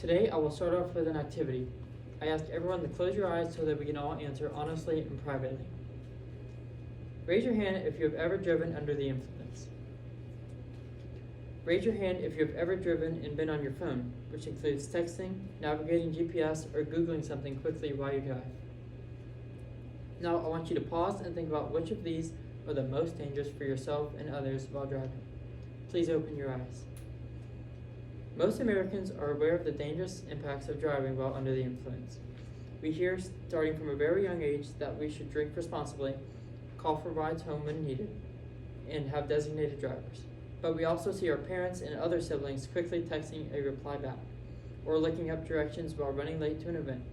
Today, I will start off with an activity. I ask everyone to close your eyes so that we can all answer honestly and privately. Raise your hand if you have ever driven under the influence. Raise your hand if you have ever driven and been on your phone, which includes texting, navigating GPS, or Googling something quickly while you drive. Now, I want you to pause and think about which of these are the most dangerous for yourself and others while driving. Please open your eyes. Most Americans are aware of the dangerous impacts of driving while under the influence. We hear, starting from a very young age, that we should drink responsibly, call for rides home when needed, and have designated drivers. But we also see our parents and other siblings quickly texting a reply back, or looking up directions while running late to an event.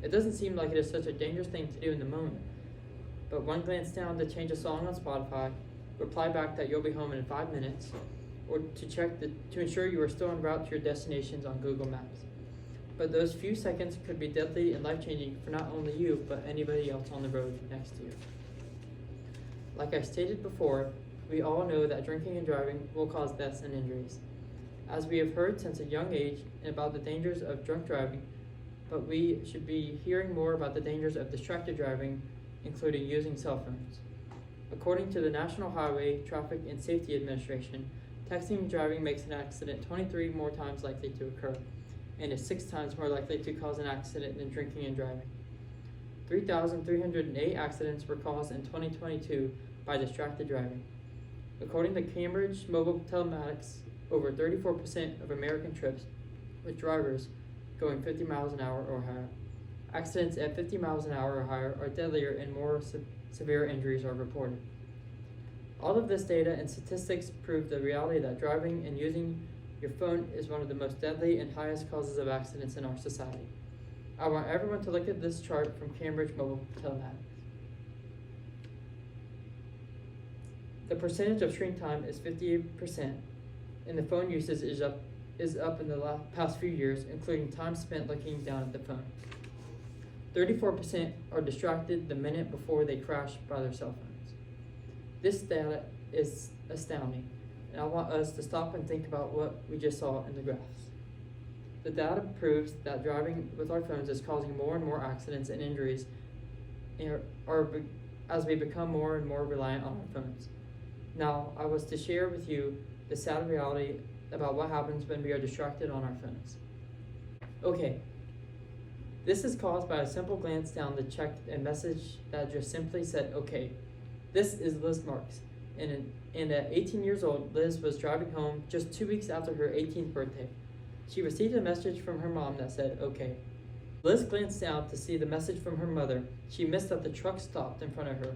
It doesn't seem like it is such a dangerous thing to do in the moment, but one glance down to change a song on Spotify, reply back that you'll be home in 5 minutes, or to ensure you are still en route to your destinations on Google Maps. But those few seconds could be deadly and life-changing for not only you, but anybody else on the road next to you. Like I stated before, we all know that drinking and driving will cause deaths and injuries. As we have heard since a young age about the dangers of drunk driving, but we should be hearing more about the dangers of distracted driving, including using cell phones. According to the National Highway Traffic and Safety Administration, texting and driving makes an accident 23 more times likely to occur, and is 6 times more likely to cause an accident than drinking and driving. 3,308 accidents were caused in 2022 by distracted driving. According to Cambridge Mobile Telematics, over 34% of American trips with drivers going 50 miles an hour or higher. Accidents at 50 miles an hour or higher are deadlier and more severe injuries are reported. All of this data and statistics prove the reality that driving and using your phone is one of the most deadly and highest causes of accidents in our society. I want everyone to look at this chart from Cambridge Mobile Telematics. The percentage of screen time is 58%, and the phone usage is up in the past few years, including time spent looking down at the phone. 34% are distracted the minute before they crash by their cell phones. This data is astounding, and I want us to stop and think about what we just saw in the graphs. The data proves that driving with our phones is causing more and more accidents and injuries as we become more and more reliant on our phones. Now, I was to share with you the sad reality about what happens when we are distracted on our phones. Okay, this is caused by a simple glance down to check a message that just simply said, okay. This is Liz Marks, and at 18 years old, Liz was driving home just 2 weeks after her 18th birthday. She received a message from her mom that said, okay. Liz glanced down to see the message from her mother. She missed that the truck stopped in front of her,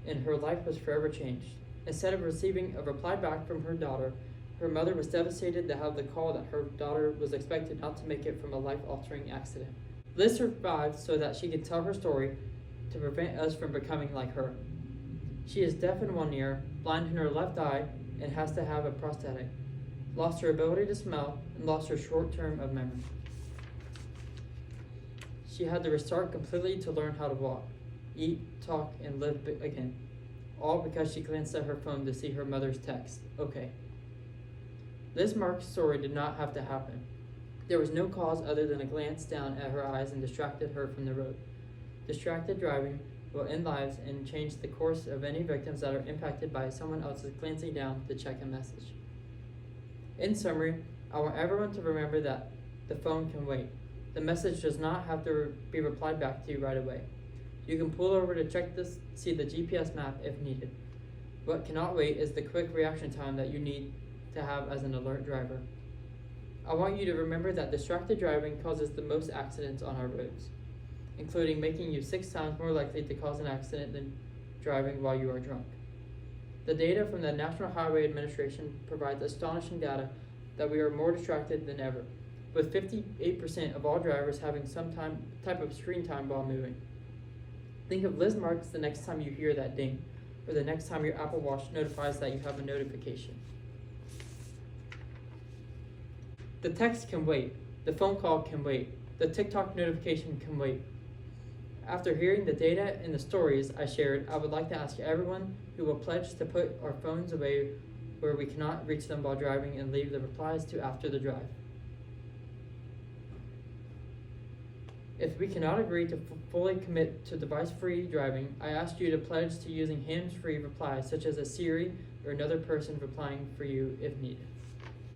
and her life was forever changed. Instead of receiving a reply back from her daughter, her mother was devastated to have the call that her daughter was expected not to make it from a life-altering accident. Liz survived so that she could tell her story to prevent us from becoming like her. She is deaf in one ear, blind in her left eye, and has to have a prosthetic, lost her ability to smell, and lost her short term of memory. She had to restart completely to learn how to walk, eat, talk, and live again, all because she glanced at her phone to see her mother's text, okay. Liz Marks' story did not have to happen. There was no cause other than a glance down at her eyes and distracted her from the road. Distracted driving will end lives and change the course of any victims that are impacted by someone else's glancing down to check a message. In summary, I want everyone to remember that the phone can wait. The message does not have to be replied back to you right away. You can pull over to see the GPS map if needed. What cannot wait is the quick reaction time that you need to have as an alert driver. I want you to remember that distracted driving causes the most accidents on our roads, including making you 6 times more likely to cause an accident than driving while you are drunk. The data from the National Highway Administration provides astonishing data that we are more distracted than ever, with 58% of all drivers having some type of screen time while moving. Think of Liz Marks the next time you hear that ding, or the next time your Apple Watch notifies that you have a notification. The text can wait, the phone call can wait, the TikTok notification can wait. After hearing the data and the stories I shared, I would like to ask everyone who will pledge to put our phones away where we cannot reach them while driving and leave the replies to after the drive. If we cannot agree to fully commit to device-free driving, I ask you to pledge to using hands-free replies such as a Siri or another person replying for you if needed.